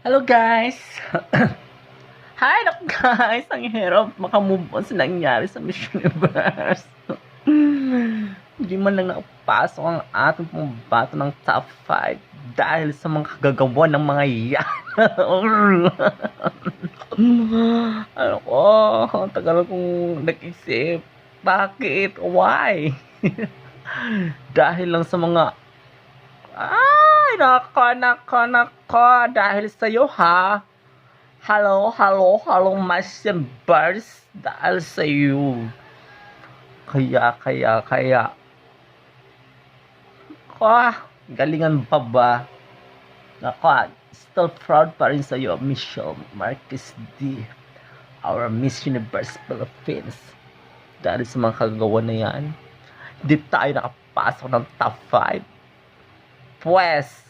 Hello guys! Hi guys! Ang hirap makamove on sa nangyari sa Miss Universe. Hindi man lang nakapasok ang ating pumbato ng top 5 dahil sa mga kagagawa ng mga yan. Ano ko, tagal kong nag-isip. Bakit? Why? Dahil lang sa mga ay, nako, dahil sa'yo ha. Hello, Masin Bars. Dahil sa'yo. Kaya. Galingan pa ba? Nako, still proud pa rin sa'yo, Michelle Marquez D. Our Miss Universe Philippines. Dahil sa mga kagagawa na yan, hindi tayo nakapasok ng top 5. Pues,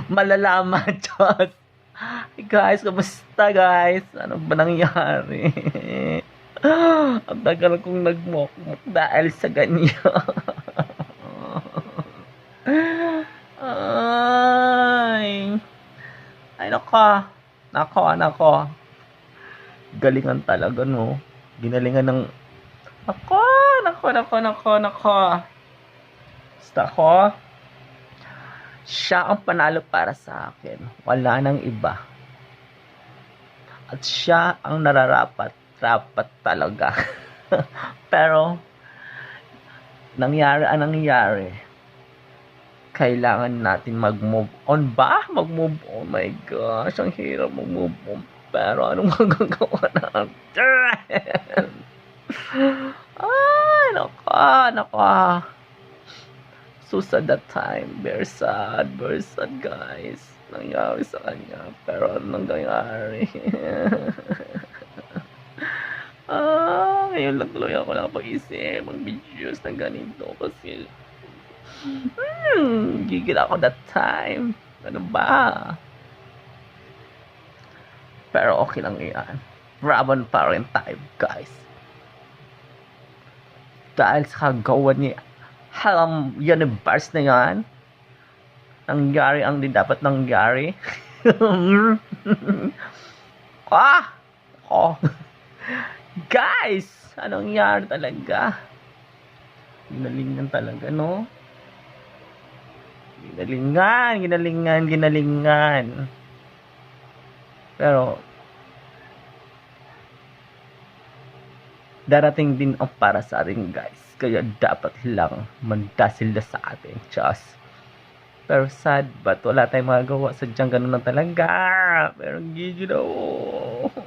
malalaman, Diyos. Hey guys, kamusta guys? Ano ba nangyari? Ang tagal kong nagmokmok dahil sa ganyan. Ay, nako. Galingan talaga, no? Ginalingan ng... Nako. Basta ko, siya ang panalo para sa akin. Wala nang iba. At siya ang nararapat talaga. Pero, nangyari. Kailangan natin mag-move on ba? Mag-move on. Oh my gosh, ang hirap mag-move on. Pero, anong magagawa natin? Ay, nako. So sad that time. Very sad guys. Nangyari sa kanya. Pero anong nangyari? Ngayon lang tuloy ako nakapag-isip mag-videos na ganito kasi gigil ako that time. Ano ba? Pero okay lang yan. Brabon pa rin tayo guys. Dahil sa kagawa niya halang universe na yan, nangyari ang di dapat nangyari. Guys, anong nangyari talaga? Ginalingan talaga, no? Ginalingan. Pero darating din ang para sa atin guys. Kaya dapat lang mandasil na sa atin. Just. Pero sad, but wala tayong magagawa. Sadyang ganun na talaga. Pero gigil ako.